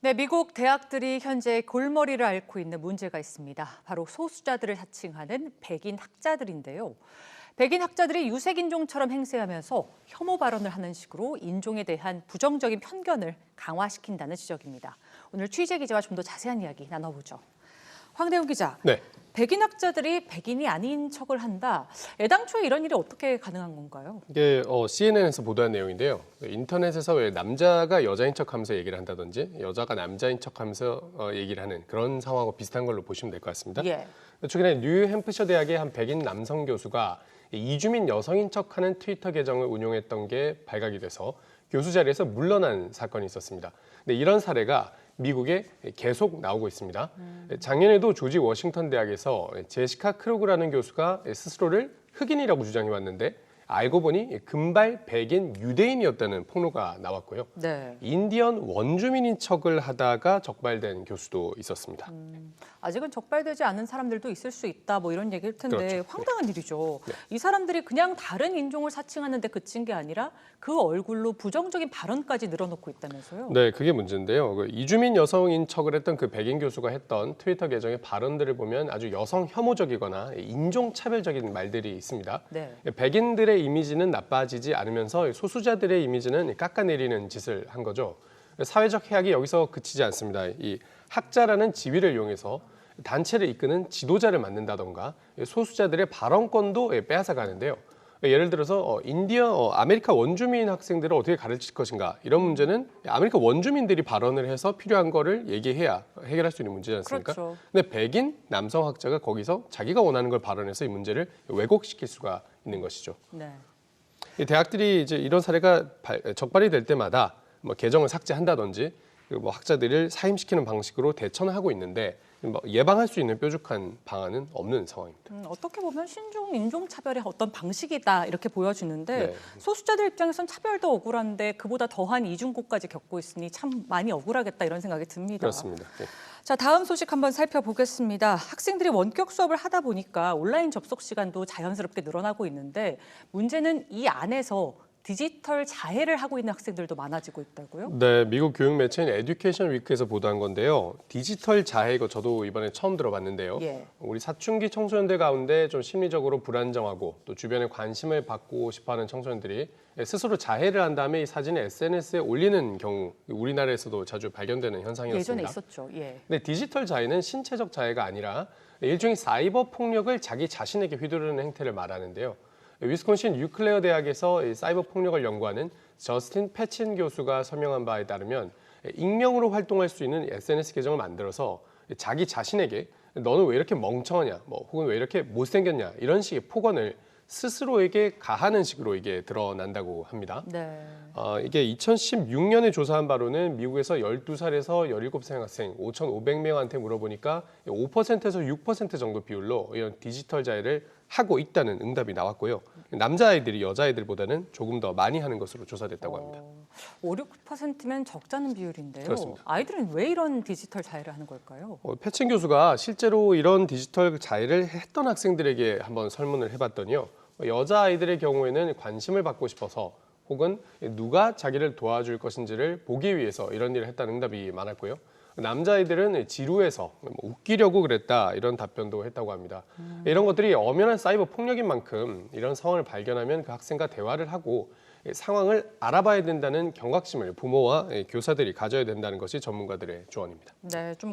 네, 미국 대학들이 현재 골머리를 앓고 있는 문제가 있습니다. 바로 소수자들을 사칭하는 백인 학자들인데요. 백인 학자들이 유색인종처럼 행세하면서 혐오 발언을 하는 식으로 인종에 대한 부정적인 편견을 강화시킨다는 지적입니다. 오늘 취재 기자와 좀 더 자세한 이야기 나눠보죠. 황대훈 기자, 네. 백인 학자들이 백인이 아닌 척을 한다. 애당초에 이런 일이 어떻게 가능한 건가요? 이게 CNN에서 보도한 내용인데요. 인터넷에서 왜 남자가 여자인 척하면서 얘기를 한다든지 여자가 남자인 척하면서 얘기를 하는 그런 상황하고 비슷한 걸로 보시면 될 것 같습니다. 예. 최근에 뉴햄프셔 대학의 한 백인 남성 교수가 이주민 여성인 척하는 트위터 계정을 운용했던 게 발각이 돼서 교수 자리에서 물러난 사건이 있었습니다. 근데 이런 사례가 미국에 계속 나오고 있습니다. 작년에도 조지 워싱턴 대학에서 제시카 크루그라는 교수가 스스로를 흑인이라고 주장해 왔는데 알고 보니 금발 백인 유대인이었다는 폭로가 나왔고요. 네. 인디언 원주민인 척을 하다가 적발된 교수도 있었습니다. 아직은 적발되지 않은 사람들도 있을 수 있다, 뭐 이런 얘기일 텐데 그렇죠. 황당한 일이죠. 네. 이 사람들이 그냥 다른 인종을 사칭하는 데 그친 게 아니라 그 얼굴로 부정적인 발언까지 늘어놓고 있다면서요? 네, 그게 문제인데요. 이주민 여성인 척을 했던 그 백인 교수가 했던 트위터 계정의 발언들을 보면 아주 여성 혐오적이거나 인종 차별적인 말들이 있습니다. 네. 백인들의 이미지는 나빠지지 않으면서 소수자들의 이미지는 깎아내리는 짓을 한 거죠. 사회적 해악이 여기서 그치지 않습니다. 이 학자라는 지위를 이용해서 단체를 이끄는 지도자를 맡는다던가 소수자들의 발언권도 빼앗아 가는데요. 예를 들어서 아메리카 원주민 학생들을 어떻게 가르칠 것인가 이런 문제는 아메리카 원주민들이 발언을 해서 필요한 거를 얘기해야 해결할 수 있는 문제지 않습니까? 그렇죠. 근데 백인 남성 학자가 거기서 자기가 원하는 걸 발언해서 이 문제를 왜곡시킬 수가 있는 것이죠. 네. 이 대학들이 이제 이런 사례가 적발이 될 때마다 뭐 계정을 삭제한다든지 뭐 학자들을 사임시키는 방식으로 대처는 하고 있는데 뭐 예방할 수 있는 뾰족한 방안은 없는 상황입니다. 어떻게 보면 신종 인종차별의 어떤 방식이다 이렇게 보여지는데 네. 소수자들 입장에선 차별도 억울한데 그보다 더한 이중고까지 겪고 있으니 참 많이 억울하겠다 이런 생각이 듭니다. 그렇습니다. 네. 자, 다음 소식 한번 살펴보겠습니다. 학생들이 원격 수업을 하다 보니까 온라인 접속 시간도 자연스럽게 늘어나고 있는데 문제는 이 안에서 디지털 자해를 하고 있는 학생들도 많아지고 있다고요? 네, 미국 교육 매체인 에듀케이션 위크에서 보도한 건데요. 디지털 자해 이거 저도 이번에 처음 들어봤는데요. 예. 우리 사춘기 청소년들 가운데 좀 심리적으로 불안정하고 또 주변에 관심을 받고 싶어하는 청소년들이 스스로 자해를 한 다음에 이 사진을 SNS에 올리는 경우 우리나라에서도 자주 발견되는 현상이었습니다. 예전에 있었죠. 예. 근데 디지털 자해는 신체적 자해가 아니라 일종의 사이버 폭력을 자기 자신에게 휘두르는 행태를 말하는데요. 위스콘신 유클레어 대학에서 사이버 폭력을 연구하는 저스틴 패친 교수가 설명한 바에 따르면 익명으로 활동할 수 있는 SNS 계정을 만들어서 자기 자신에게 너는 왜 이렇게 멍청하냐, 뭐 혹은 왜 이렇게 못생겼냐 이런 식의 폭언을 스스로에게 가하는 식으로 이게 드러난다고 합니다. 네. 이게 2016년에 조사한 바로는 미국에서 12살에서 17살 학생 5,500명한테 물어보니까 5%에서 6% 정도 비율로 이런 디지털 자해를 하고 있다는 응답이 나왔고요. 남자아이들이 여자아이들보다는 조금 더 많이 하는 것으로 조사됐다고 합니다. 5, 6%면 적잖은 비율인데요. 그렇습니다. 아이들은 왜 이런 디지털 자해를 하는 걸까요? 패친 교수가 실제로 이런 디지털 자해를 했던 학생들에게 한번 설문을 해봤더니요. 여자아이들의 경우에는 관심을 받고 싶어서 혹은 누가 자기를 도와줄 것인지를 보기 위해서 이런 일을 했다는 응답이 많았고요. 남자아이들은 지루해서 웃기려고 그랬다 이런 답변도 했다고 합니다. 이런 것들이 엄연한 사이버 폭력인 만큼 이런 상황을 발견하면 그 학생과 대화를 하고 상황을 알아봐야 된다는 경각심을 부모와 교사들이 가져야 된다는 것이 전문가들의 조언입니다. 네, 좀